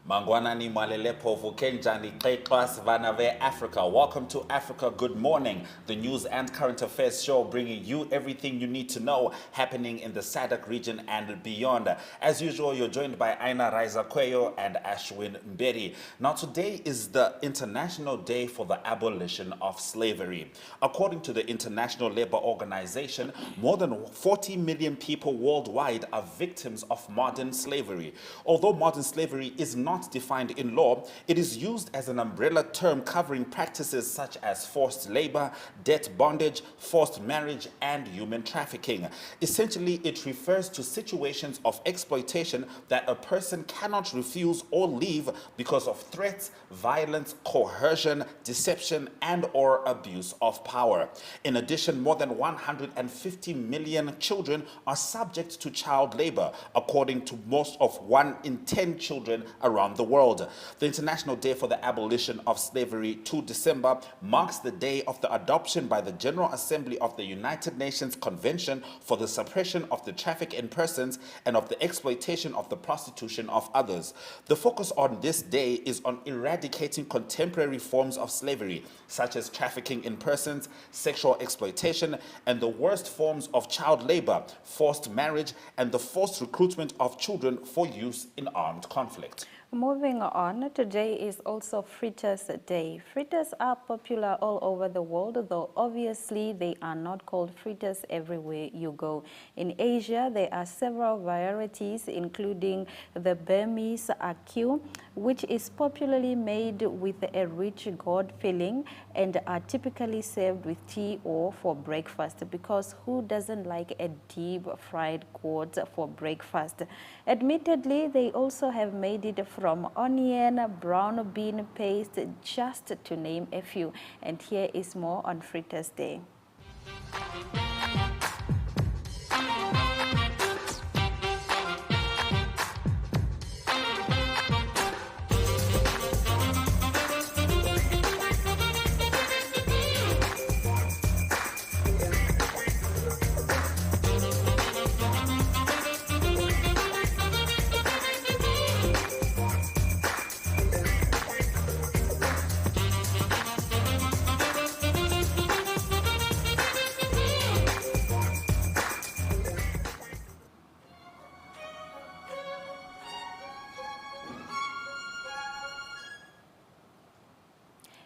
Mangwanani Malele Povu Kenjani Kekwas Vanave Africa. Welcome to Africa Good Morning, the news and current affairs show bringing you everything you need to know happening in the SADC region and beyond. As usual, you're joined by Aina Raiza Kweyo and Ashwin Mberi. Now, today is the International Day for the Abolition of Slavery. According to the International Labour Organization, more than 40 million people worldwide are victims of modern slavery. Although modern slavery is not defined in law, it is used as an umbrella term covering practices such as forced labor, debt bondage, forced marriage, and human trafficking. Essentially, it refers to situations of exploitation that a person cannot refuse or leave because of threats, violence, coercion, deception, and/or abuse of power. In addition, more than 150 million children are subject to child labor, according to most of 1 in 10 children around the world. The International Day for the Abolition of Slavery, 2 December, marks the day of the adoption by the General Assembly of the United Nations Convention for the Suppression of the Traffic in Persons and of the Exploitation of the Prostitution of Others. The focus on this day is on eradicating contemporary forms of slavery, such as trafficking in persons, sexual exploitation, and the worst forms of child labor, forced marriage, and the forced recruitment of children for use in armed conflict. Moving on, today is also Fritters Day. Fritters are popular all over the world, though obviously they are not called fritters everywhere you go. In Asia, there are several varieties, including the Burmese ackee, which is popularly made with a rich gourd filling and are typically served with tea or for breakfast, because who doesn't like a deep fried gourd for breakfast? Admittedly, they also have made it from onion, brown bean paste, just to name a few. And here is more on Fritters Day.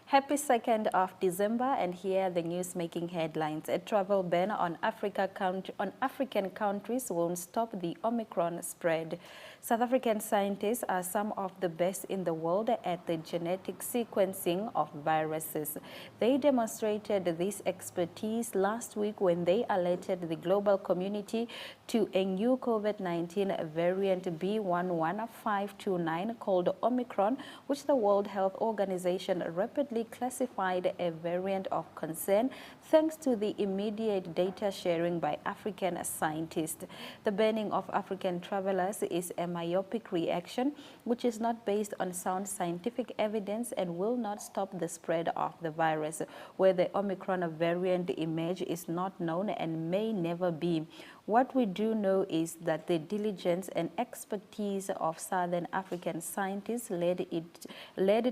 Happy 2nd of December, and here are the news making headlines. A travel ban on African countries won't stop the Omicron spread. South African scientists are some of the best in the world at the genetic sequencing of viruses. They demonstrated this expertise last week when they alerted the global community to a new COVID-19 variant B11529 called Omicron, which the World Health Organization rapidly classified a variant of concern thanks to the immediate data sharing by African scientists. The banning of African travelers is a myopic reaction which is not based on sound scientific evidence and will not stop the spread of the virus. Where the Omicron variant emerge is not known and may never be. What we do know is that the diligence and expertise of Southern African scientists led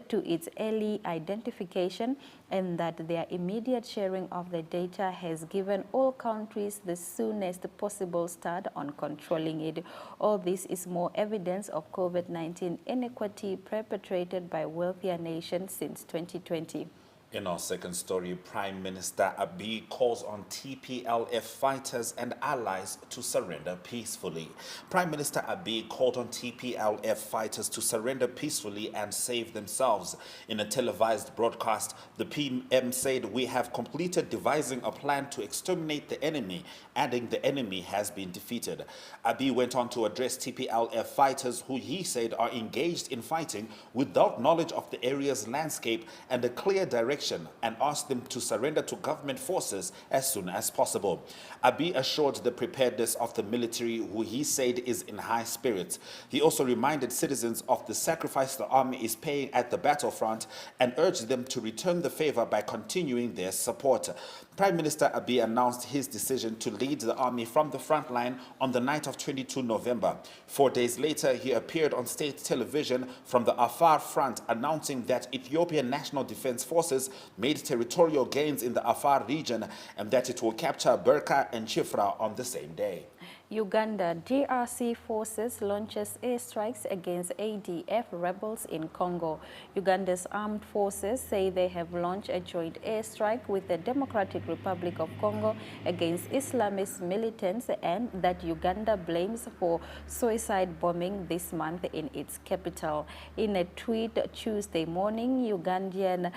to its early identification, and that their immediate sharing of the data has given all countries the soonest possible start on controlling it. All this is more evidence of COVID-19 inequity perpetrated by wealthier nations since 2020. In our second story, Prime Minister Abiy calls on TPLF fighters and allies to surrender peacefully. Prime Minister Abiy called on TPLF fighters to surrender peacefully and save themselves. In a televised broadcast, the PM said, "We have completed devising a plan to exterminate the enemy," adding the enemy has been defeated. Abiy went on to address TPLF fighters who he said are engaged in fighting without knowledge of the area's landscape and a clear direction direction and asked them to surrender to government forces as soon as possible. Abiy assured the preparedness of the military, who he said is in high spirits. He also reminded citizens of the sacrifice the army is paying at the battlefront and urged them to return the favor by continuing their support. Prime Minister Abiy announced his decision to lead the army from the front line on the night of 22 November. 4 days later, he appeared on state television from the Afar front announcing that Ethiopian National Defense Forces made territorial gains in the Afar region and that it will capture Berka and Chifra on the same day. Uganda DRC forces launches airstrikes against ADF rebels in Congo. Uganda's armed forces say they have launched a joint airstrike with the Democratic Republic of Congo against Islamist militants, and that Uganda blames for suicide bombing this month in its capital. In a tweet Tuesday morning, Ugandan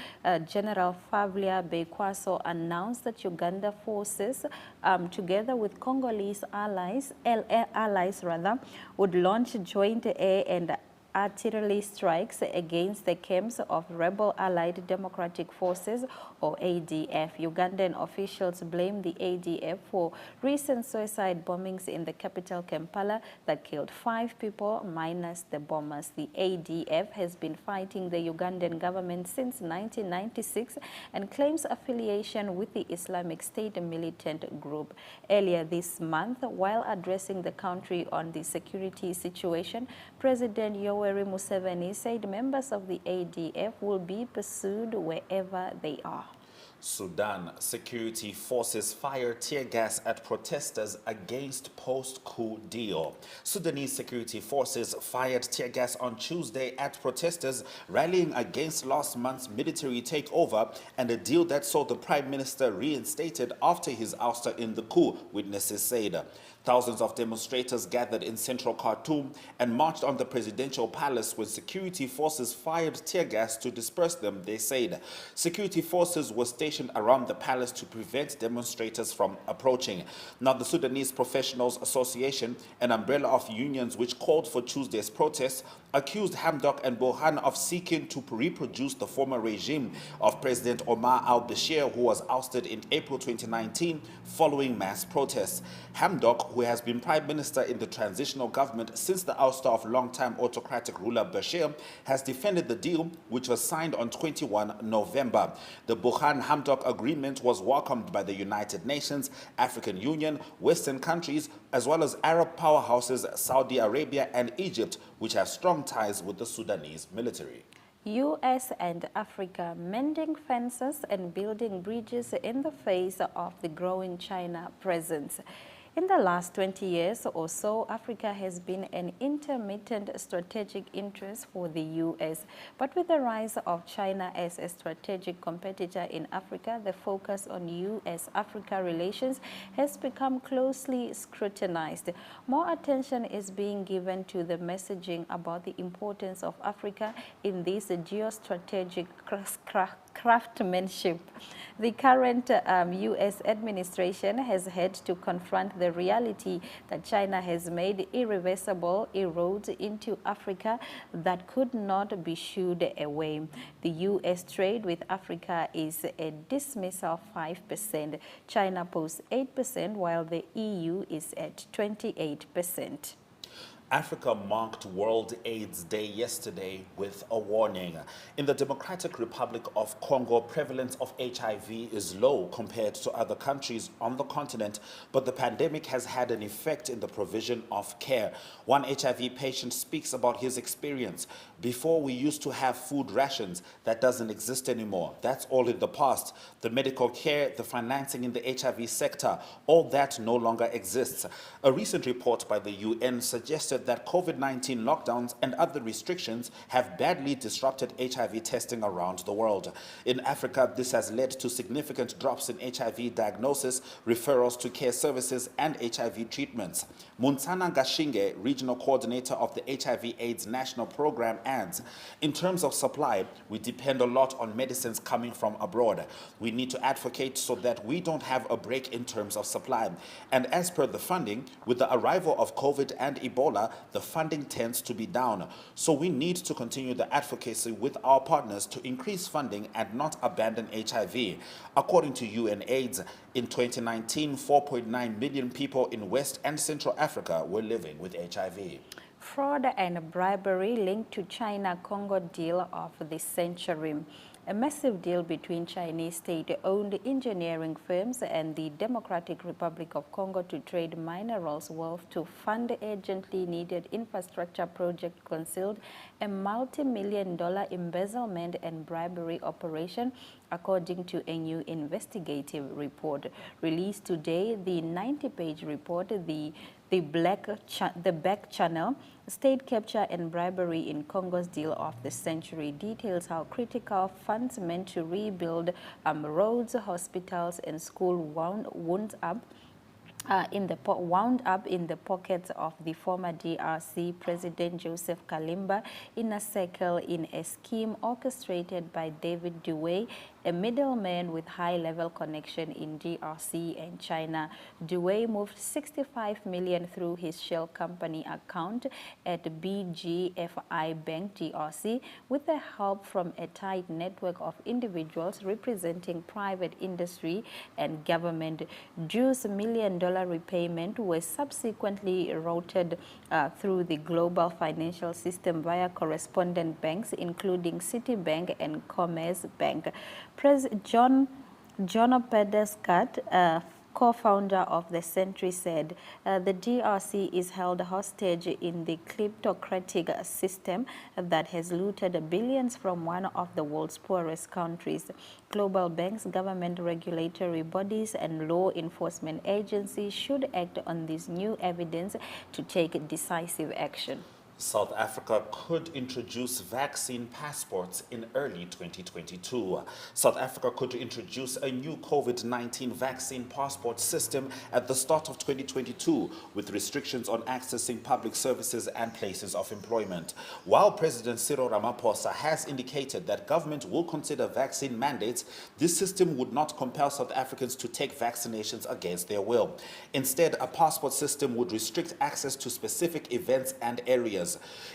General Favlia Bekwaso announced that Uganda forces, together with Congolese allies, would launch joint air and artillery strikes against the camps of rebel Allied Democratic Forces, or ADF. Ugandan officials blame the ADF for recent suicide bombings in the capital Kampala that killed 5 people minus the bombers. The ADF has been fighting the Ugandan government since 1996 and claims affiliation with the Islamic State militant group. Earlier this month, while addressing the country on the security situation, President Yoweri Museveni said members of the ADF will be pursued wherever they are. Sudan security forces fired tear gas at protesters against post-coup deal. Sudanese security forces fired tear gas on Tuesday at protesters rallying against last month's military takeover and a deal that saw the prime minister reinstated after his ouster in the coup, witnesses said. Thousands of demonstrators gathered in central Khartoum and marched on the presidential palace when security forces fired tear gas to disperse them, they said. Security forces were stationed around the palace to prevent demonstrators from approaching. Now, the Sudanese Professionals Association, an umbrella of unions which called for Tuesday's protests, accused Hamdok and Burhan of seeking to reproduce the former regime of President Omar al-Bashir, who was ousted in April 2019 following mass protests. Hamdok, who has been prime minister in the transitional government since the ouster of longtime autocratic ruler Bashir, has defended the deal, which was signed on 21 November. The Burhan-Hamdok agreement was welcomed by the United Nations, African Union, Western countries, as well as Arab powerhouses Saudi Arabia and Egypt, which have strong ties with the Sudanese military. U.S. and Africa mending fences and building bridges in the face of the growing China presence. In the last 20 years or so, Africa has been an intermittent strategic interest for the U.S. But with the rise of China as a strategic competitor in Africa, the focus on U.S.-Africa relations has become closely scrutinized. More attention is being given to the messaging about the importance of Africa in this geostrategic craftsmanship. The current U.S. administration has had to confront the reality that China has made irreversible inroads into Africa that could not be shooed away. The U.S. trade with Africa is a dismissal of 5%. China posts 8%, while the EU is at 28%. Africa marked World AIDS Day yesterday with a warning. In the Democratic Republic of Congo, prevalence of HIV is low compared to other countries on the continent, but the pandemic has had an effect in the provision of care. One HIV patient speaks about his experience. Before, we used to have food rations. That doesn't exist anymore. That's all in the past. The medical care, the financing in the HIV sector, all that no longer exists. A recent report by the UN suggested that COVID-19 lockdowns and other restrictions have badly disrupted HIV testing around the world. In Africa, this has led to significant drops in HIV diagnosis, referrals to care services, and HIV treatments. Munsana Gashinge, regional coordinator of the HIV/AIDS National Program, adds, in terms of supply, we depend a lot on medicines coming from abroad. We need to advocate so that we don't have a break in terms of supply. And as per the funding, with the arrival of COVID and Ebola, Africa, the funding tends to be down. So we need to continue the advocacy with our partners to increase funding and not abandon HIV. According to UNAIDS, in 2019, 4.9 million people in West and Central Africa were living with HIV. Fraud and bribery linked to China-Congo deal of the century. A massive deal between Chinese state-owned engineering firms and the Democratic Republic of Congo to trade minerals worth to fund urgently needed infrastructure project concealed a multi-million-dollar embezzlement and bribery operation, according to a new investigative report. Released today, the 90-page report, the back channel, State Capture and Bribery in Congo's Deal of the Century, details how critical funds meant to rebuild roads, hospitals, and schools wound up in the pockets of the former DRC President Joseph Kalimba in a circle in a scheme orchestrated by David Douay, a middleman with high-level connection in DRC and China. Douay moved $65 million through his shell company account at BGFI Bank DRC with the help from a tight network of individuals representing private industry and government. Douay's million-dollar repayment was subsequently routed through the global financial system via correspondent banks, including Citibank and Commerce Bank. John Pedescat, co-founder of the Century, said the DRC is held hostage in the kleptocratic system that has looted billions from one of the world's poorest countries. Global banks, government regulatory bodies, and law enforcement agencies should act on this new evidence to take decisive action. South Africa could introduce vaccine passports in early 2022. South Africa could introduce a new COVID-19 vaccine passport system at the start of 2022, with restrictions on accessing public services and places of employment. While President Cyril Ramaphosa has indicated that government will consider vaccine mandates, this system would not compel South Africans to take vaccinations against their will. Instead, a passport system would restrict access to specific events and areas.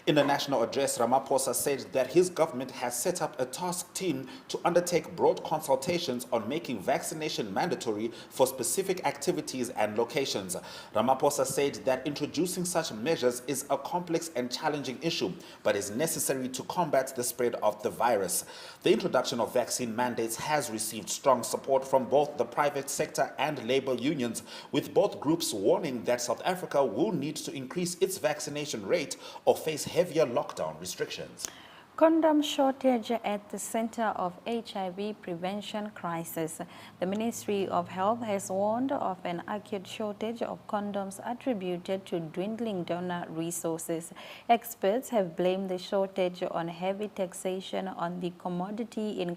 In a national address, Ramaphosa said that his government has set up a task team to undertake broad consultations on making vaccination mandatory for specific activities and locations. Ramaphosa said that introducing such measures is a complex and challenging issue, but is necessary to combat the spread of the virus. The introduction of vaccine mandates has received strong support from both the private sector and labor unions, with both groups warning that South Africa will need to increase its vaccination rate or face heavier lockdown restrictions. Condom shortage at the center of HIV prevention crisis. The Ministry of Health has warned of an acute shortage of condoms attributed to dwindling donor resources. Experts have blamed the shortage on heavy taxation on the commodity in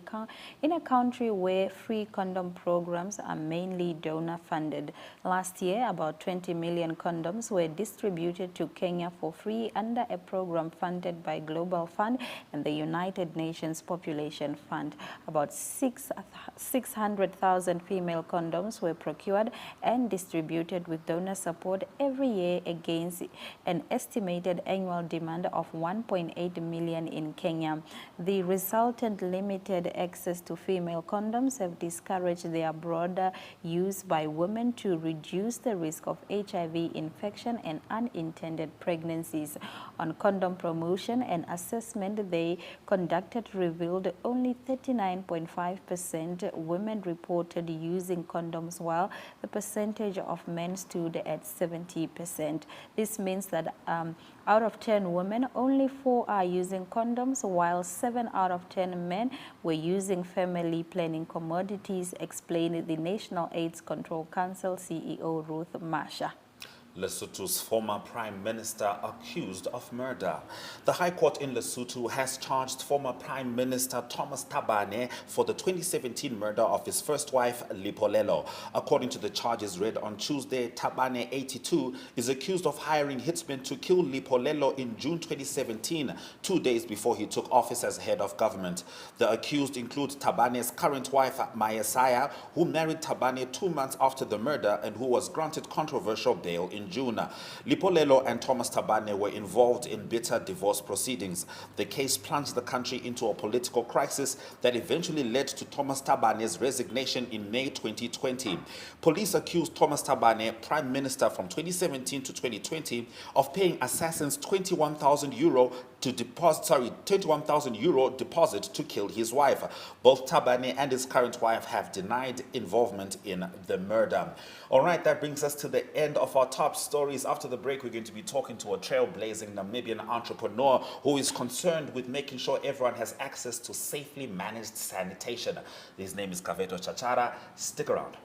a country where free condom programs are mainly donor funded. Last year, about 20 million condoms were distributed to Kenya for free under a program funded by Global Fund and the United Nations Population Fund. About 600,000 female condoms were procured and distributed with donor support every year against an estimated annual demand of 1.8 million in Kenya. The resultant limited access to female condoms have discouraged their broader use by women to reduce the risk of HIV infection and unintended pregnancies. On condom promotion and assessment they conducted revealed only 39.5% women reported using condoms, while the percentage of men stood at 70%. This means that out of 10 women, only 4 are using condoms, while 7 out of 10 men were using family planning commodities, explained the National AIDS Control Council CEO Ruth Masha. Lesotho's former Prime Minister accused of murder. The High Court in Lesotho has charged former Prime Minister Thomas Thabane for the 2017 murder of his first wife, Lipolelo. According to the charges read on Tuesday, Thabane, 82, is accused of hiring hitmen to kill Lipolelo in June 2017, 2 days before he took office as head of government. The accused include Thabane's current wife, Mayesaya, who married Thabane 2 months after the murder and who was granted controversial bail in in June. Lipolelo and Thomas Tabane were involved in bitter divorce proceedings. The case plunged the country into a political crisis that eventually led to Thomas Tabane's resignation in May 2020. Police accused Thomas Tabane, Prime Minister from 2017 to 2020, of paying assassins €21,000 deposit to kill his wife. Both Tabane and his current wife have denied involvement in the murder. All right, that brings us to the end of our top stories. After the break, we're going to be talking to a trailblazing Namibian entrepreneur who is concerned with making sure everyone has access to safely managed sanitation. His name is Kaveto Chachara. Stick around.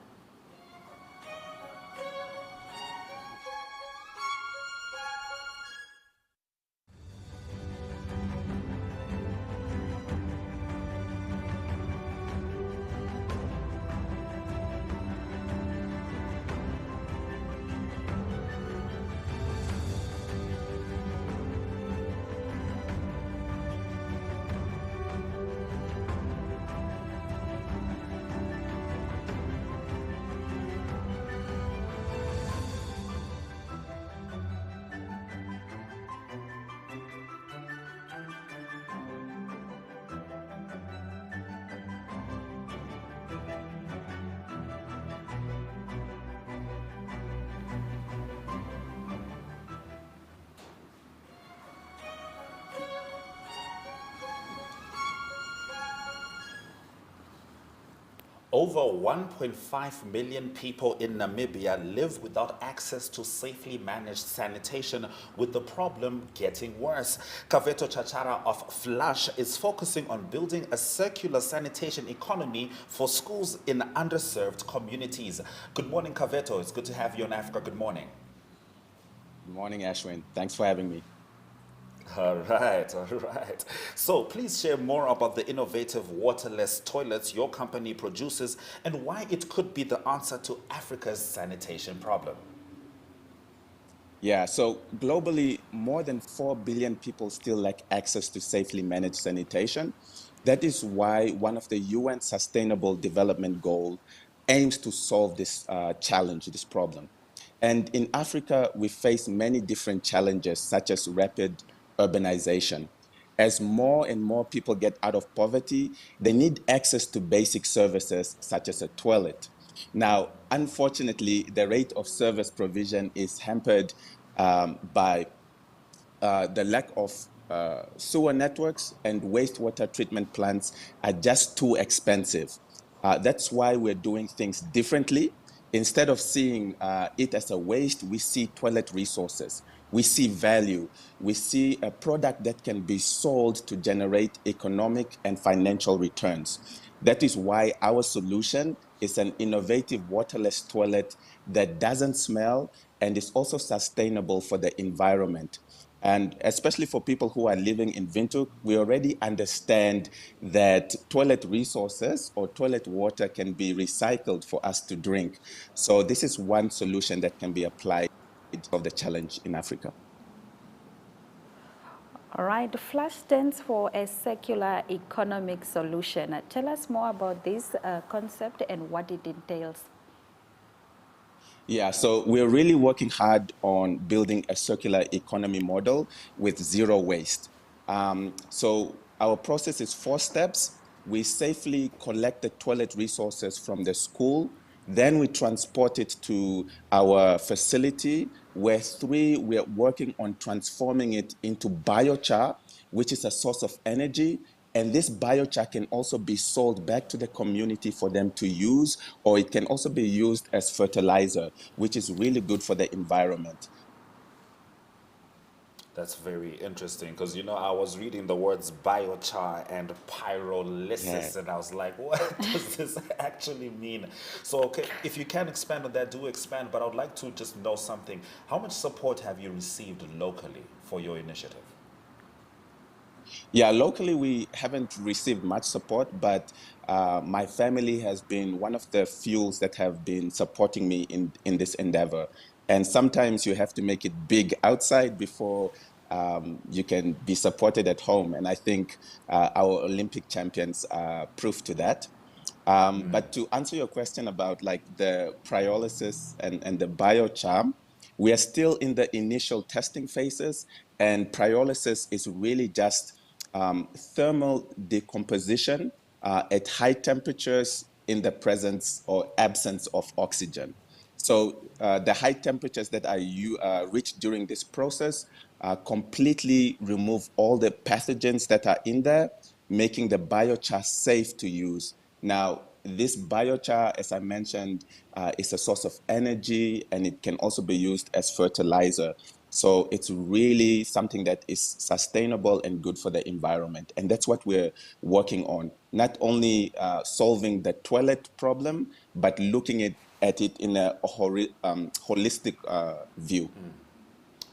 Over 1.5 million people in Namibia live without access to safely managed sanitation, with the problem getting worse. Kaveto Chachara of Flush is focusing on building a circular sanitation economy for schools in underserved communities. Good morning, Kaveto. It's good to have you on Africa. Good morning. Good morning, Ashwin. Thanks for having me. All right, all right. So please share more about the innovative waterless toilets your company produces and why it could be the answer to Africa's sanitation problem. Yeah, so globally, more than 4 billion people still lack access to safely managed sanitation. That is why one of the UN Sustainable Development Goal aims to solve this challenge, this problem. And in Africa, we face many different challenges, such as rapid urbanization. As more and more people get out of poverty, they need access to basic services such as a toilet. Now, unfortunately, the rate of service provision is hampered by the lack of sewer networks and wastewater treatment plants are just too expensive. That's why we're doing things differently. Instead of seeing it as a waste, we see toilet resources. We see value. We see a product that can be sold to generate economic and financial returns. That is why our solution is an innovative waterless toilet that doesn't smell and is also sustainable for the environment. And especially for people who are living in Windhoek, we already understand that toilet resources or toilet water can be recycled for us to drink. So this is one solution that can be applied of the challenge in Africa. All right, FLASH stands for a circular economic solution. Tell us more about this concept and what it entails. Yeah, so we're really working hard on building a circular economy model with zero waste. So our process is 4 steps. We safely collect the toilet resources from the school. Then we transport it to our facility where 3, we're working on transforming it into biochar, which is a source of energy. And this biochar can also be sold back to the community for them to use, or it can also be used as fertilizer, which is really good for the environment. That's very interesting because, I was reading the words biochar and Yeah. pyrolysis, and I was like, what does this actually mean? So, okay, if you can expand on that, do expand, but I would like to just know something. How much support have you received locally for your initiative? Yeah, locally we haven't received much support, but my family has been one of the fuels that have been supporting me in this endeavor. And sometimes you have to make it big outside before you can be supported at home. And I think our Olympic champions are proof to that. But to answer your question about like the pyrolysis and the biochar, We are still in the initial testing phases, and pyrolysis is really just thermal decomposition at high temperatures in the presence or absence of oxygen. So the high temperatures that are reached during this process completely remove all the pathogens that are in there, making the biochar safe to use. Now, this biochar, as I mentioned, is a source of energy, and it can also be used as fertilizer. So it's really something that is sustainable and good for the environment. And that's what we're working on. Not only solving the toilet problem, but looking at it in a holistic view.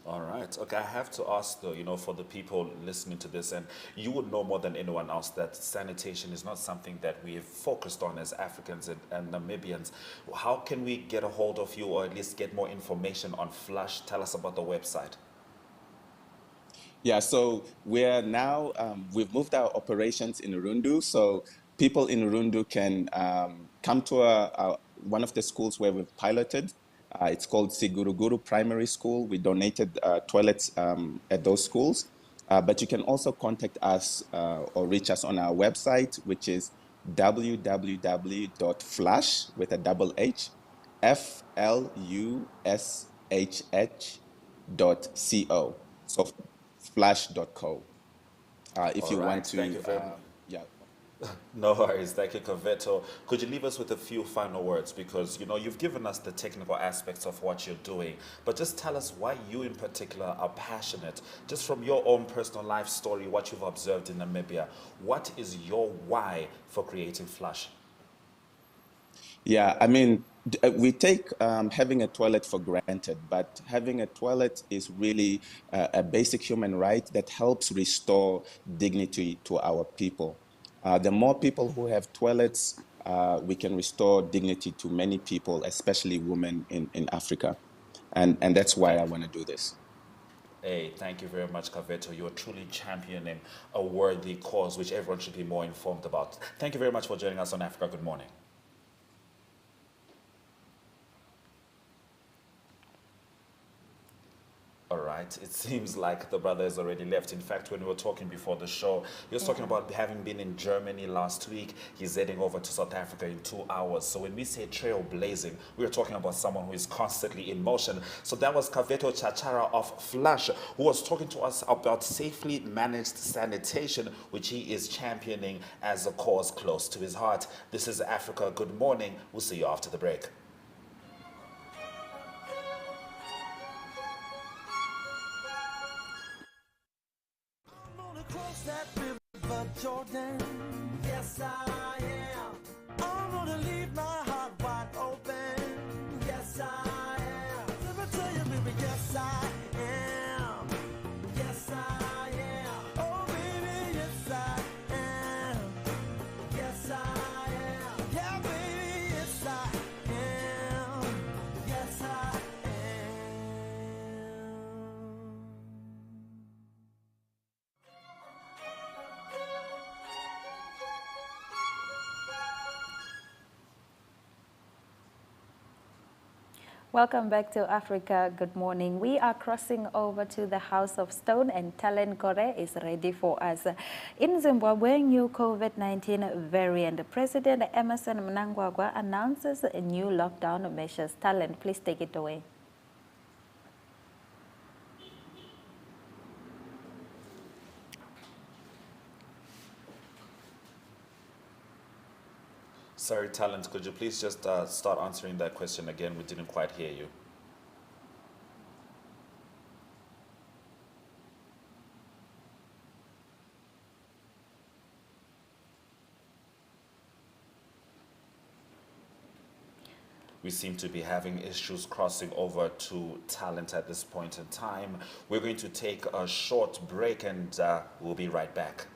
All right. Okay, I have to ask though, for the people listening to this, and you would know more than anyone else that sanitation is not something that we've focused on as Africans and Namibians. How can we get a hold of you or at least get more information on Flush? Tell us about the website. Yeah, so we're now, we've moved our operations in Urundu. So people in Urundu can come to one of the schools where we've piloted. It's called Siguruguru Primary School. We donated toilets at those schools. But you can also contact us or reach us on our website, which is www.flush with a double H, FLUSHH.co. So flash.co. If All you right. want Thank to, you very much. yeah. No worries. Thank you, Kaveto. Could you leave us with a few final words? Because, you've given us the technical aspects of what you're doing, but just tell us why you in particular are passionate. Just from your own personal life story, what you've observed in Namibia, what is your why for creating Flush? Yeah, I mean, we take having a toilet for granted, but having a toilet is really a basic human right that helps restore dignity to our people. The more people who have toilets, we can restore dignity to many people, especially women in Africa. And that's why Thank I want to do this. Hey, thank you very much, Kaveto. You are truly championing a worthy cause which everyone should be more informed about. Thank you very much for joining us on Africa Good Morning. All right. It seems like the brother has already left. In fact, when we were talking before the show, he was talking about having been in Germany last week. He's heading over to South Africa in 2 hours. So when we say trailblazing, we're talking about someone who is constantly in motion. So that was Kaveto Chachara of Flush, who was talking to us about safely managed sanitation, which he is championing as a cause close to his heart. This is Africa Good Morning. We'll see you after the break. Cross that river, Jordan. Yes, I am. I'm gonna leave my heart wide open. Yes, I am. Let me tell you, baby, yes, I am. Yes, I am. Oh, baby, yes, I am. Yes, I am. Yeah, baby, yes, I am. Yes, I am. Welcome back to Africa Good Morning. We are crossing over to the House of Stone, and Talent Kore is ready for us. In Zimbabwe, new COVID-19 variant, President Emerson Mnangagwa announces new lockdown measures. Talent, please take it away. Sorry, Talent, could you please just start answering that question again? We didn't quite hear you. We seem to be having issues crossing over to Talent at this point in time. We're going to take a short break and we'll be right back.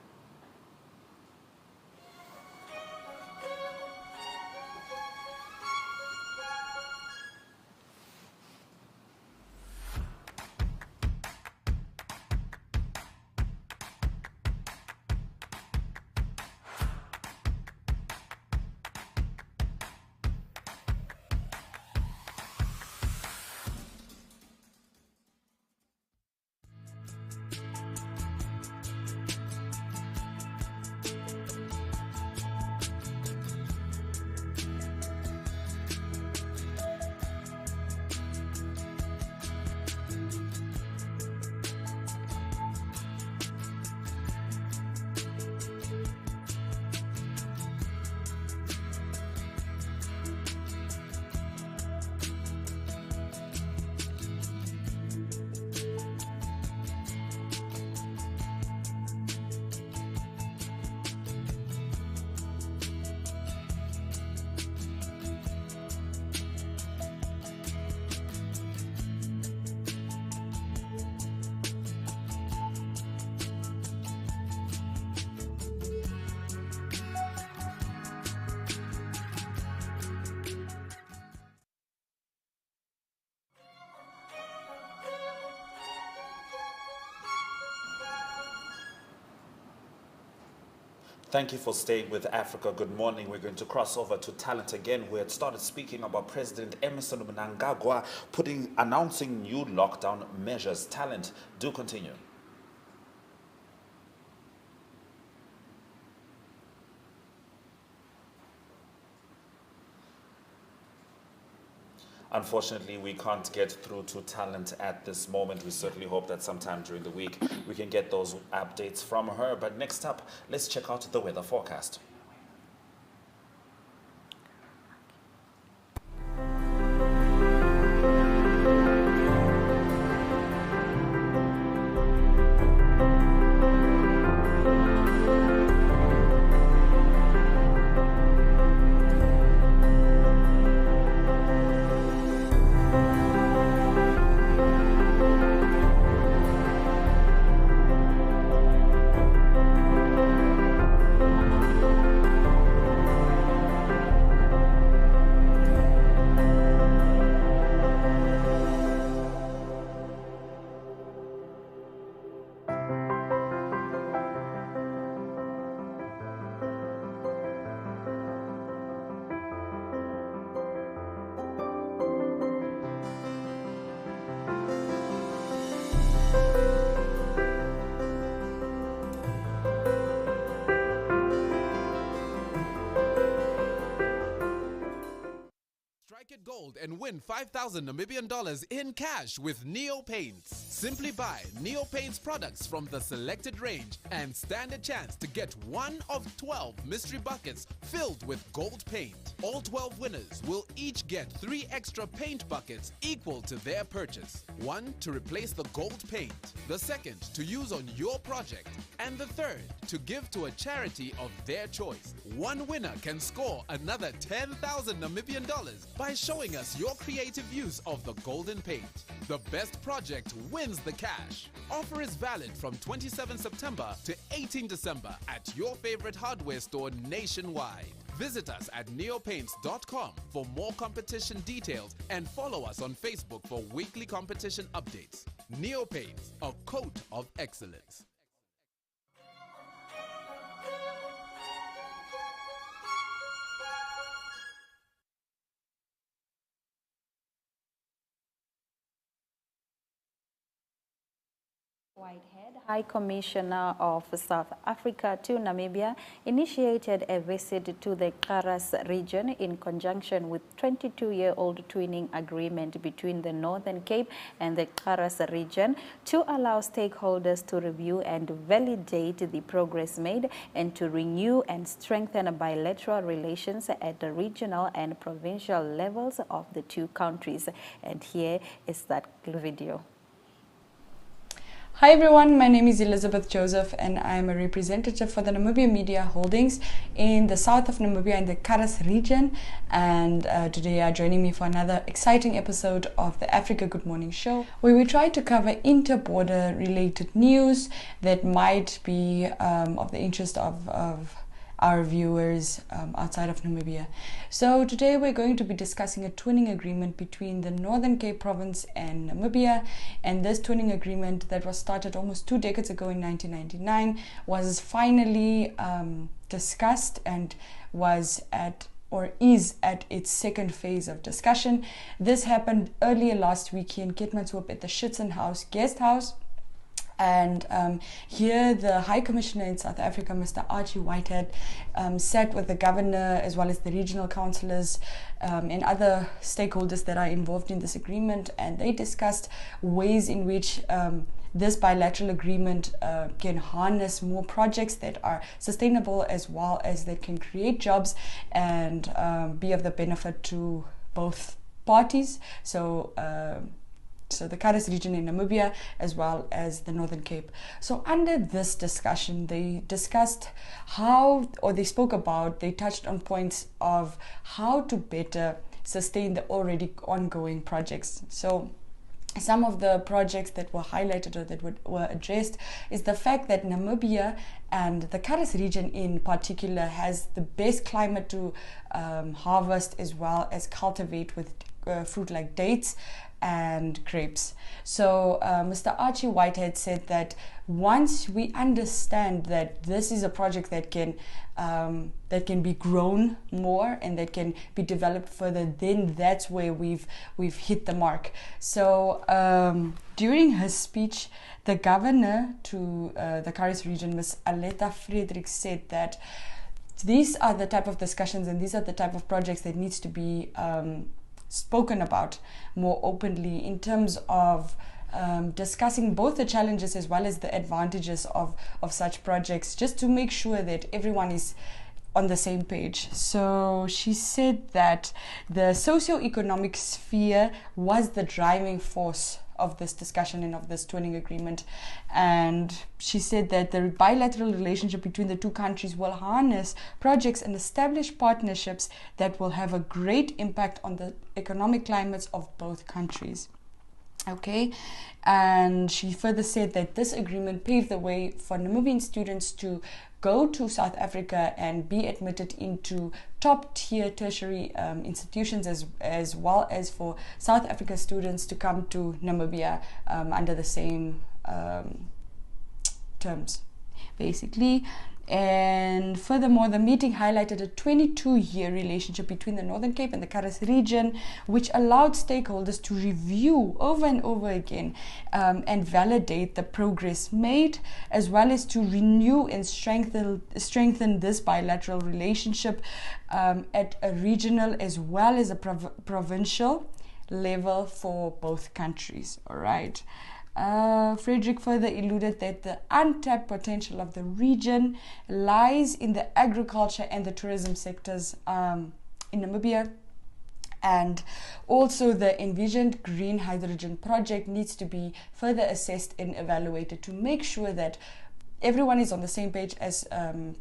Thank you for staying with Africa. Good morning. We're going to cross over to talent again. We had started speaking about President Emerson Mnangagwa announcing new lockdown measures. Talent, do continue. Unfortunately, we can't get through to talent at this moment. We certainly hope that sometime during the week we can get those updates from her. But next up, let's check out the weather forecast. Strike it gold and win 5,000 Namibian dollars in cash with Neo Paints. Simply buy Neo Paints products from the selected range and stand a chance to get one of 12 mystery buckets filled with gold paint. All 12 winners will each get 3 extra paint buckets equal to their purchase. One to replace the gold paint, the second to use on your project, and the third to give to a charity of their choice. One winner can score another 10,000 Namibian dollars by showing us your creative use of the golden paint. The best project wins the cash. Offer is valid from 27 September to 18 December at your favorite hardware store nationwide. Visit us at neopaints.com for more competition details and follow us on Facebook for weekly competition updates. Neopaints, a coat of excellence. Whitehead, High Commissioner of South Africa to Namibia, initiated a visit to the Karas region in conjunction with 22-year-old twinning agreement between the Northern Cape and the Karas region to allow stakeholders to review and validate the progress made and to renew and strengthen bilateral relations at the regional and provincial levels of the two countries. And here is that video. Hi everyone, my name is Elizabeth Joseph and I am a representative for the Namibia Media Holdings in the south of Namibia in the Karas region, and today are joining me for another exciting episode of the Africa Good Morning Show, where we try to cover inter-border related news that might be of the interest of our viewers outside of Namibia. So today we're going to be discussing a twinning agreement between the Northern Cape province and Namibia, and this twinning agreement that was started almost 2 decades ago in 1999 was finally discussed and was at or is at its second phase of discussion. This happened earlier last week in Keetmanshoop at the Schützenhaus guest house. And here the High Commissioner in South Africa, Mr. Archie Whitehead, sat with the governor as well as the regional councillors and other stakeholders that are involved in this agreement, and they discussed ways in which this bilateral agreement can harness more projects that are sustainable as well as that can create jobs and be of the benefit to both parties. So the Karas region in Namibia as well as the Northern Cape. So under this discussion, they discussed they touched on points of how to better sustain the already ongoing projects. So some of the projects that were highlighted or that were addressed is the fact that Namibia and the Karas region in particular has the best climate to harvest as well as cultivate with fruit like dates. and grapes. So Mr. Archie Whitehead said that once we understand that this is a project that can be grown more and that can be developed further, then that's where we've hit the mark. So during his speech, the governor to the Karis region, Ms. Aletta Friedrich, said that these are the type of discussions and these are the type of projects that needs to be spoken about more openly in terms of discussing both the challenges as well as the advantages of such projects, just to make sure that everyone is on the same page. So she said that the socio-economic sphere was the driving force of this discussion and of this twinning agreement, and she said that the bilateral relationship between the two countries will harness projects and establish partnerships that will have a great impact on the economic climates of both countries. Okay, and she further said that this agreement paved the way for Namibian students to go to South Africa and be admitted into top-tier tertiary institutions, as well as for South Africa students to come to Namibia under the same terms, basically. And furthermore, the meeting highlighted a 22-year relationship between the Northern Cape and the Karis region, which allowed stakeholders to review over and over again and validate the progress made, as well as to renew and strengthen this bilateral relationship at a regional as well as a provincial level for both countries. All right. Frederick further alluded that the untapped potential of the region lies in the agriculture and the tourism sectors in Namibia, and also the envisioned green hydrogen project needs to be further assessed and evaluated to make sure that everyone is on the same page, as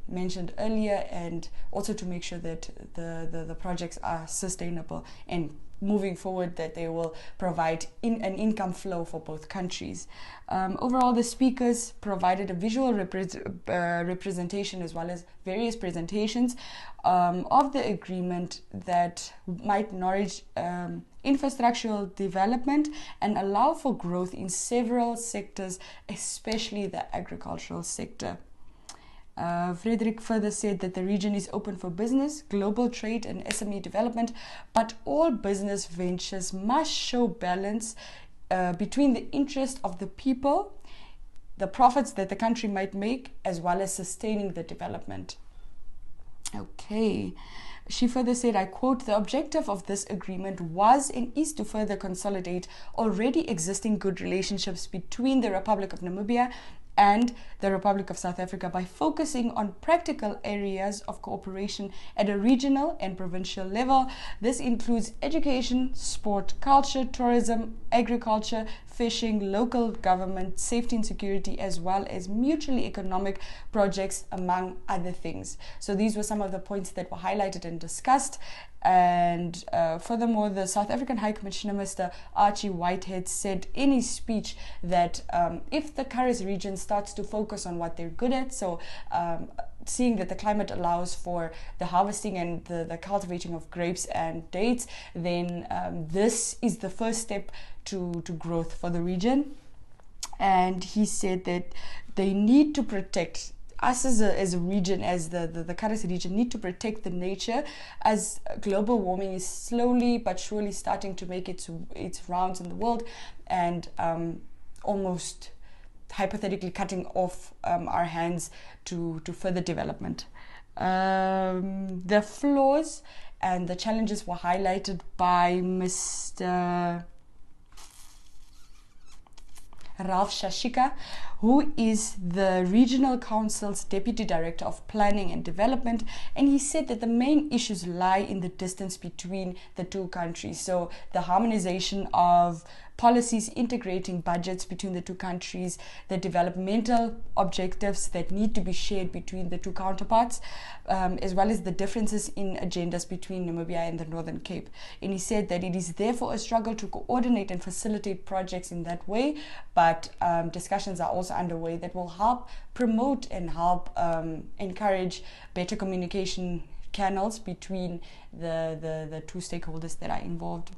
mentioned earlier, and also to make sure that the projects are sustainable and moving forward, that they will provide an income flow for both countries. Overall, the speakers provided a visual representation as well as various presentations of the agreement that might nourish infrastructural development and allow for growth in several sectors, especially the agricultural sector. Frederick further said that the region is open for business, global trade and SME development, but all business ventures must show balance between the interest of the people, the profits that the country might make, as well as sustaining the development. Okay. She further said, I quote, "The objective of this agreement was and is to further consolidate already existing good relationships between the Republic of Namibia and the Republic of South Africa by focusing on practical areas of cooperation at a regional and provincial level. This includes education, sport, culture, tourism, agriculture, fishing, local government, safety and security, as well as mutually economic projects, among other things." So these were some of the points that were highlighted and discussed. And furthermore, the South African High Commissioner, Mr. Archie Whitehead, said in his speech that if the Karis region starts to focus on what they're good at, so seeing that the climate allows for the harvesting and the cultivating of grapes and dates, then this is the first step to growth for the region. And he said that they need to protect us as a region, as the Karis region, need to protect the nature, as global warming is slowly but surely starting to make its rounds in the world, and almost hypothetically cutting off our hands to further development. The flaws and the challenges were highlighted by Mr. Ralph Shashika, who is the Regional Council's Deputy Director of Planning and Development, and he said that the main issues lie in the distance between the two countries. So the harmonization of policies, integrating budgets between the two countries, the developmental objectives that need to be shared between the two counterparts, as well as the differences in agendas between Namibia and the Northern Cape. And he said that it is therefore a struggle to coordinate and facilitate projects in that way, but discussions are also underway that will help promote and help encourage better communication channels between the two stakeholders that are involved.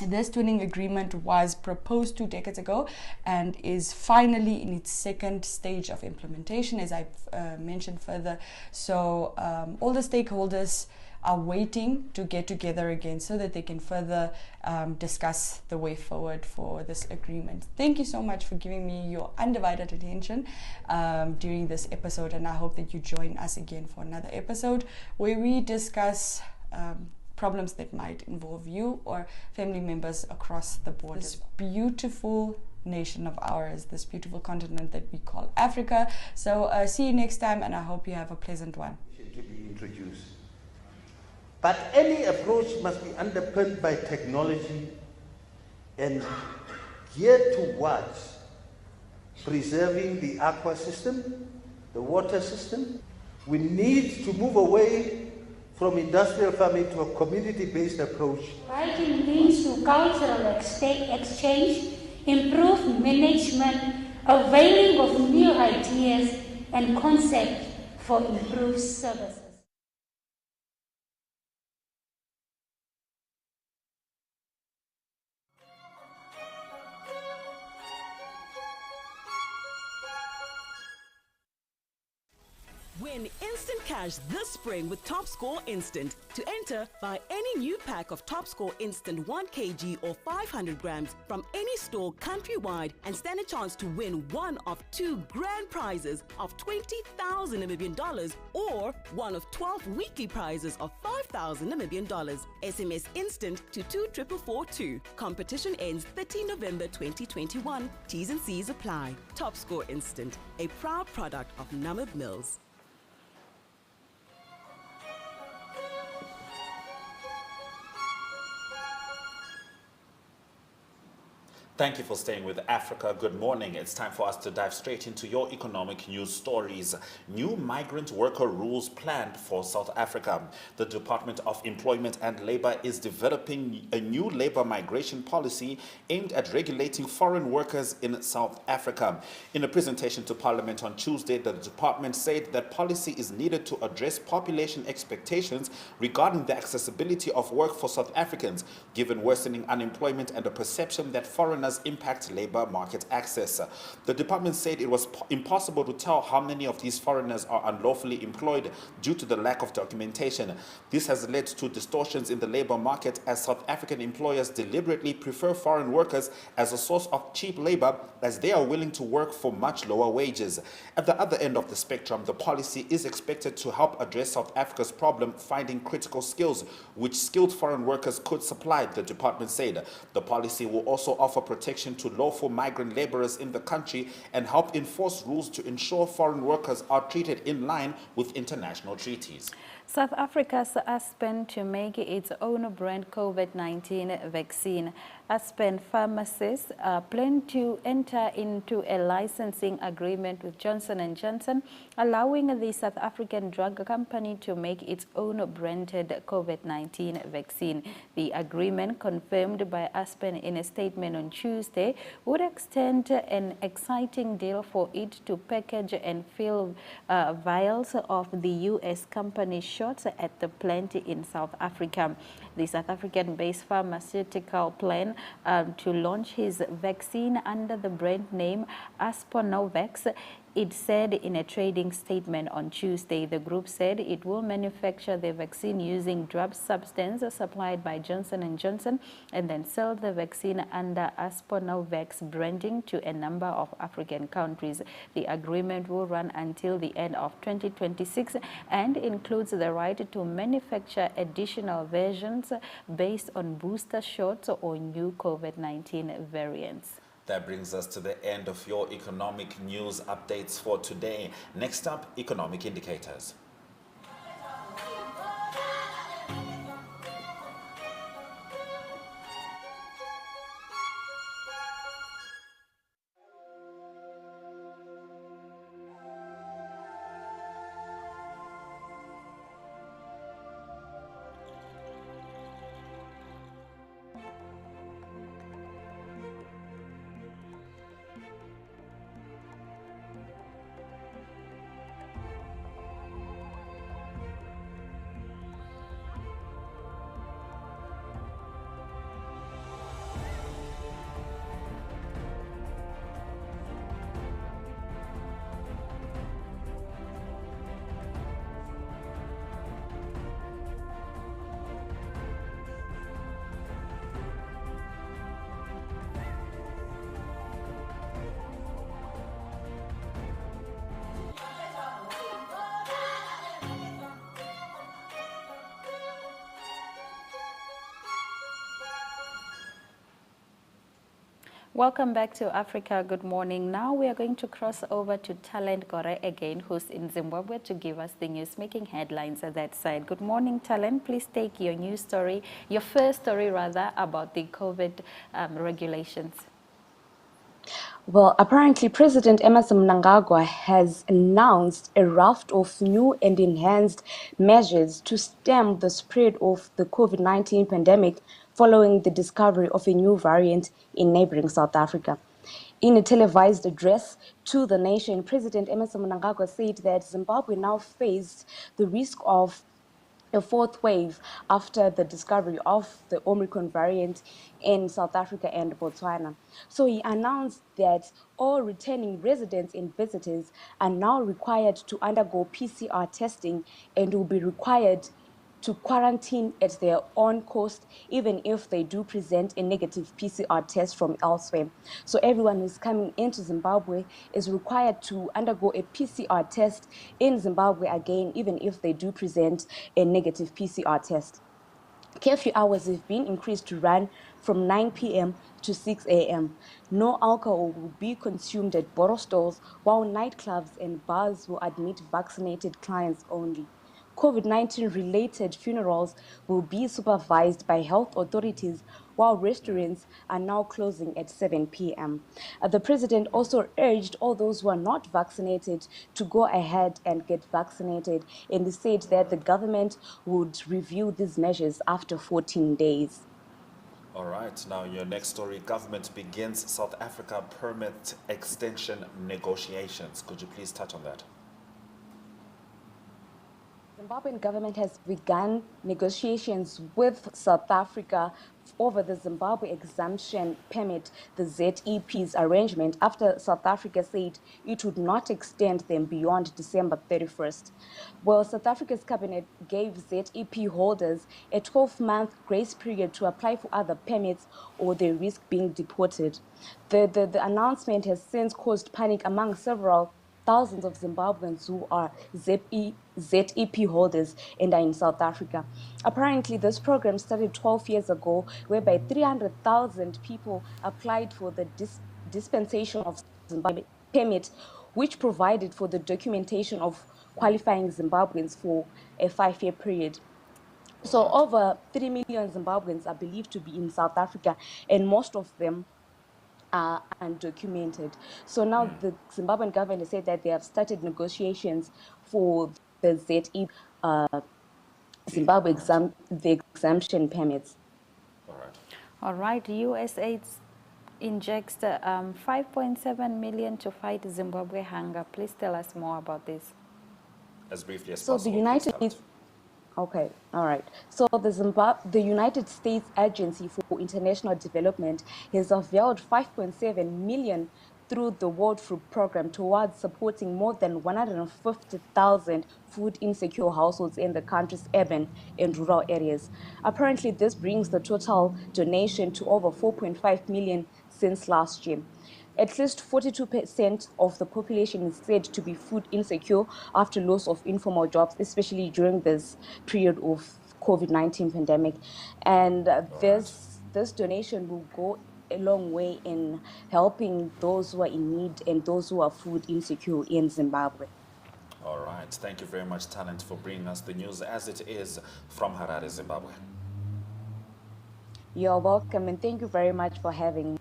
This twinning agreement was proposed 2 decades ago and is finally in its second stage of implementation, as I've mentioned further. So all the stakeholders are waiting to get together again so that they can further discuss the way forward for this agreement. Thank you so much for giving me your undivided attention during this episode, and I hope that you join us again for another episode where we discuss problems that might involve you or family members across the board. This beautiful nation of ours, this beautiful continent that we call Africa. So see you next time, and I hope you have a pleasant one. To be introduced. But any approach must be underpinned by technology and geared towards preserving the aqua system, the water system. We need to move away from industrial farming to a community-based approach. Providing means to cultural exchange, improved management, availing of new ideas and concepts for improved services. Win instant cash this spring with Top Score Instant. To enter, buy any new pack of Top Score Instant 1 kg or 500 grams from any store countrywide and stand a chance to win one of 2 grand prizes of $20,000 Namibian or one of 12 weekly prizes of $5,000 Namibian. SMS Instant to 24442. Competition ends 30 November 2021. T's and C's apply. Top Score Instant, a proud product of Namib Mills. Thank you for staying with Africa. Good morning. It's time for us to dive straight into your economic news stories. New migrant worker rules planned for South Africa. The Department of Employment and Labor is developing a new labor migration policy aimed at regulating foreign workers in South Africa. In a presentation to Parliament on Tuesday, the department said that policy is needed to address population expectations regarding the accessibility of work for South Africans, given worsening unemployment and a perception that foreigners impact labor market access. The department said it was impossible to tell how many of these foreigners are unlawfully employed due to the lack of documentation. This has led to distortions in the labor market as South African employers deliberately prefer foreign workers as a source of cheap labor as they are willing to work for much lower wages. At the other end of the spectrum, the policy is expected to help address South Africa's problem finding critical skills, which skilled foreign workers could supply, the department said. The policy will also offer protection to lawful migrant laborers in the country and help enforce rules to ensure foreign workers are treated in line with international treaties. South Africa's Aspen to make its own brand COVID-19 vaccine. Aspen pharmacists plan to enter into a licensing agreement with Johnson & Johnson, allowing the South African drug company to make its own branded COVID-19 vaccine. The agreement, confirmed by Aspen in a statement on Tuesday, would extend an exciting deal for it to package and fill vials of the U.S. company's shots at the plant in South Africa. The South African-based pharmaceutical plan to launch his vaccine under the brand name Asponovax. It said in a trading statement on Tuesday. The group said it will manufacture the vaccine using drug substance supplied by Johnson & Johnson and then sell the vaccine under Asponovax branding to a number of African countries. The agreement will run until the end of 2026 and includes the right to manufacture additional versions based on booster shots or new COVID-19 variants. That brings us to the end of your economic news updates for today. Next up, economic indicators. Welcome back to Africa. Good morning. Now we are going to cross over to Talent Gore again, who's in Zimbabwe, to give us the news making headlines at that side. Good morning, Talent. Please take your news story, your first story rather, about the COVID regulations. Well, apparently President Emerson Mnangagwa has announced a raft of new and enhanced measures to stem the spread of the COVID-19 pandemic following the discovery of a new variant in neighboring South Africa. In a televised address to the nation, President Emerson Mnangagwa said that Zimbabwe now faced the risk of a fourth wave after the discovery of the Omicron variant in South Africa and Botswana. So he announced that all returning residents and visitors are now required to undergo PCR testing and will be required to quarantine at their own cost, even if they do present a negative PCR test from elsewhere. So everyone who's coming into Zimbabwe is required to undergo a PCR test in Zimbabwe again, even if they do present a negative PCR test. Curfew hours have been increased to run from 9 p.m. to 6 a.m. No alcohol will be consumed at bottle stores, while nightclubs and bars will admit vaccinated clients only. COVID-19 related funerals will be supervised by health authorities, while restaurants are now closing at 7 p.m. The president also urged all those who are not vaccinated to go ahead and get vaccinated, and he said that the government would review these measures after 14 days. All right, now your next story. Government begins South Africa permit extension negotiations. Could you please touch on that? Zimbabwean government has begun negotiations with South Africa over the Zimbabwe exemption permit, the ZEP's arrangement, after South Africa said it would not extend them beyond December 31st. Well, South Africa's cabinet gave ZEP holders a 12-month grace period to apply for other permits or they risk being deported. The announcement has since caused panic among several thousands of Zimbabweans who are ZEP holders and are in South Africa. Apparently, this program started 12 years ago, whereby 300,000 people applied for the dispensation of Zimbabwe permit, which provided for the documentation of qualifying Zimbabweans for a 5-year period. So over 3 million Zimbabweans are believed to be in South Africa, and most of them are undocumented. So now the Zimbabwean government has said that they have started negotiations for the ZE Zimbabwe the exemption permits. All right. All right, USA injects 5.7 million to fight Zimbabwe hunger. Please tell us more about this. As briefly as So possible. the United States. Okay, all right. So the United States Agency for International Development has availed 5.7 million through the World Food Program towards supporting more than 150,000 food insecure households in the country's urban and rural areas. Apparently, this brings the total donation to over 4.5 million since last year. At least 42% of the population is said to be food insecure after loss of informal jobs, especially during this period of COVID-19 pandemic. And this donation will go a long way in helping those who are in need and those who are food insecure in Zimbabwe. All right. Thank you very much, Talent, for bringing us the news as it is from Harare, Zimbabwe. You're welcome, and thank you very much for having me.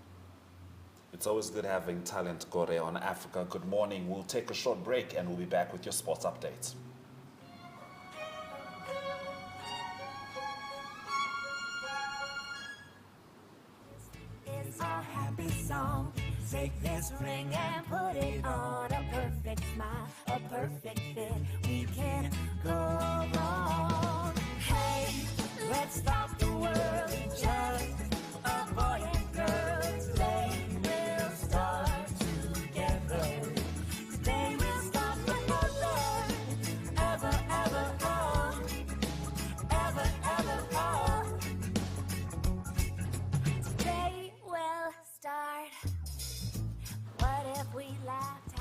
It's always good having Talent Gore on Africa. Good morning. We'll take a short break and we'll be back with your sports updates. It's a happy song. Take this ring and put it on a perfect smile, a perfect fit. We can't go wrong. Hey, let's stop the world. Just a boy and girl. Today we'll start together. Today we'll start forever. Ever, ever, oh. Ever, ever, oh. Today we'll start. What if we laughed?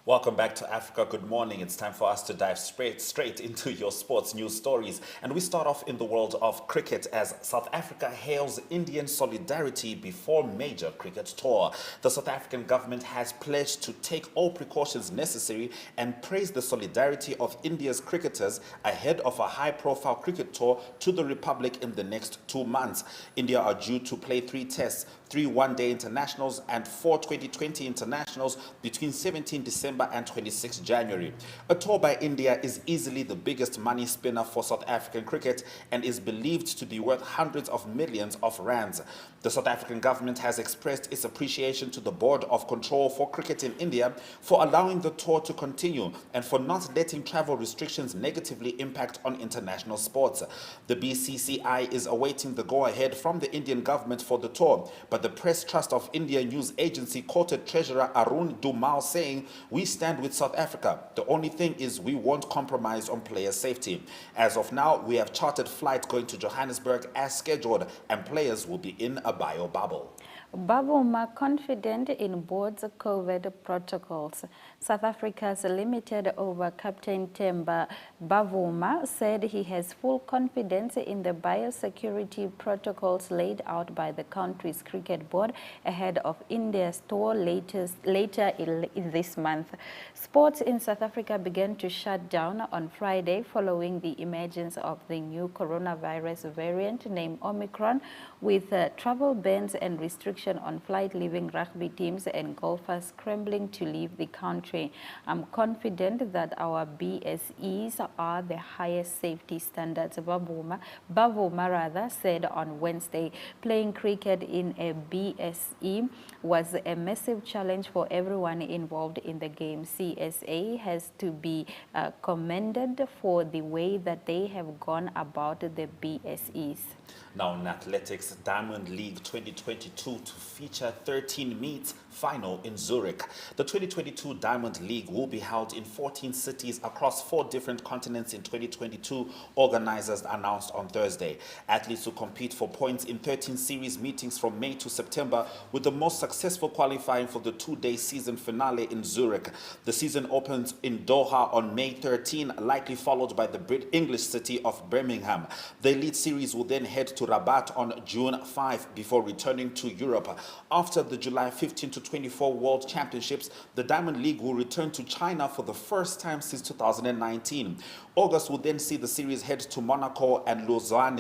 Welcome back to Africa. Good morning. It's time for us to dive straight into your sports news stories. And we start off in the world of cricket as South Africa hails Indian solidarity before major cricket tour. The South African government has pledged to take all precautions necessary and praised the solidarity of India's cricketers ahead of a high-profile cricket tour to the Republic in the next 2 months. India are due to play 3 tests, 3 one-day internationals and 4 2020 internationals between 17 December and 26 January. A tour by India is easily the biggest money spinner for South African cricket and is believed to be worth hundreds of millions of rands. The South African government has expressed its appreciation to the Board of Control for Cricket in India for allowing the tour to continue and for not letting travel restrictions negatively impact on international sports. The BCCI is awaiting the go-ahead from the Indian government for the tour, but the Press Trust of India news agency quoted Treasurer Arun Dumal saying, "We stand with South Africa. The only thing is we won't compromise on player safety. As of now, we have chartered flights going to Johannesburg as scheduled and players will be in a bio bubble." Bavuma confident in board's COVID protocols. South Africa's limited over Captain Temba Bavuma said he has full confidence in the biosecurity protocols laid out by the country's cricket board ahead of India's tour later in this month. Sports in South Africa began to shut down on Friday following the emergence of the new coronavirus variant named Omicron, with travel bans and restrictions on flight-leaving rugby teams and golfers scrambling to leave the country. "I'm confident that our BSEs are the highest safety standards," Bavuma said on Wednesday. Playing cricket in a BSE was a massive challenge for everyone involved in the game. CSA has to be commended for the way that they have gone about the BSEs. Now in athletics, Diamond League 2022 to feature 13 meets final in Zurich. The 2022 Diamond League will be held in 14 cities across 4 different continents in 2022, organizers announced on Thursday. Athletes will compete for points in 13 series meetings from May to September, with the most successful qualifying for the 2-day season finale in Zurich. The season opens in Doha on May 13, likely followed by the English city of Birmingham. The Elite Series will then head to Rabat on June 5 before returning to Europe. After the July 15 to 24 World Championships, the Diamond League will return to China for the first time since 2019. August will then see the series head to Monaco and Lausanne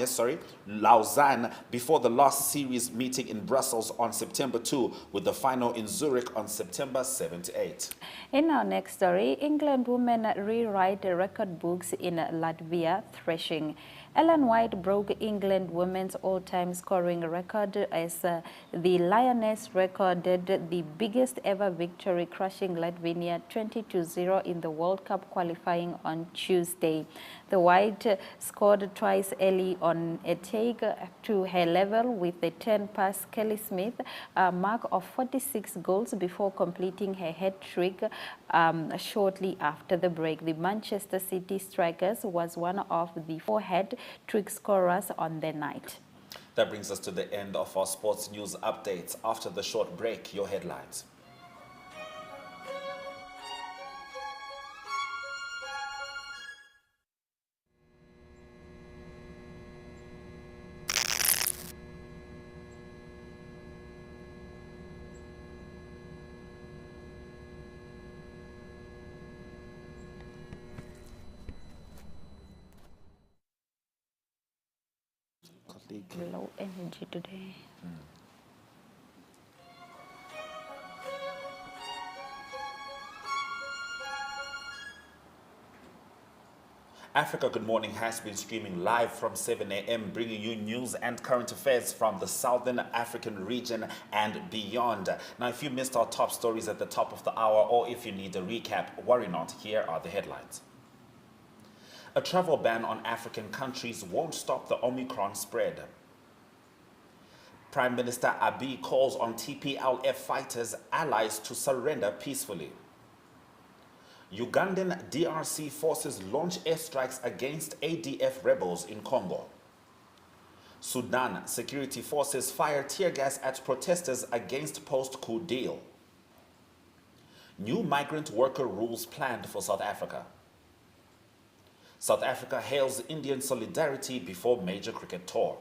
before the last series meeting in Brussels on September 2, with the final in Zurich on September 7 to 8. In our next story, England women rewrite record books in Latvia thrashing. Ellen White broke England women's all-time scoring record as the Lioness recorded the biggest ever victory, crushing Latvia 20-0 in the World Cup qualifying on Tuesday. The White scored twice early on a take to her level with a 10-pass Kelly Smith, a mark of 46 goals before completing her hat-trick shortly after the break. The Manchester City strikers was one of the 4 hat-trick scorers on the night. That brings us to the end of our sports news updates. After the short break, your headlines. Low energy today. Africa Good Morning has been streaming live from 7 a.m., bringing you news and current affairs from the Southern African region and beyond. Now, if you missed our top stories at the top of the hour, or if you need a recap, worry not, here are the headlines. A travel ban on African countries won't stop the Omicron spread. Prime Minister Abiy calls on TPLF fighters' allies to surrender peacefully. Ugandan DRC forces launch airstrikes against ADF rebels in Congo. Sudan security forces fire tear gas at protesters against post-coup deal. New migrant worker rules planned for South Africa. South Africa hails Indian solidarity before major cricket tour.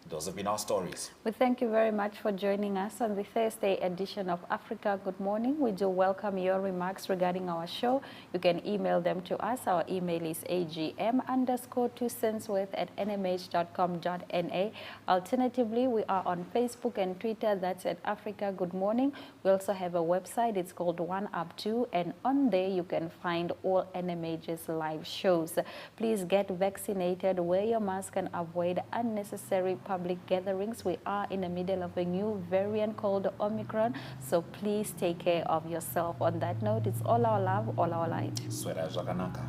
Those have been our stories. We thank you very much for joining us on the Thursday edition of Africa Good Morning. We do welcome your remarks regarding our show. You can email them to us. Our email is agm_2cents@nmh.com.na. Alternatively, we are on Facebook and Twitter. That's at Africa Good Morning. We also have a website. It's called OneUp2, and on there you can find all NMH's live shows. Please get vaccinated, wear your mask, and avoid unnecessary public gatherings. We are in the middle of a new variant called Omicron, so please take care of yourself. On that note, it's all our love, all our light. Swera Jaganaka.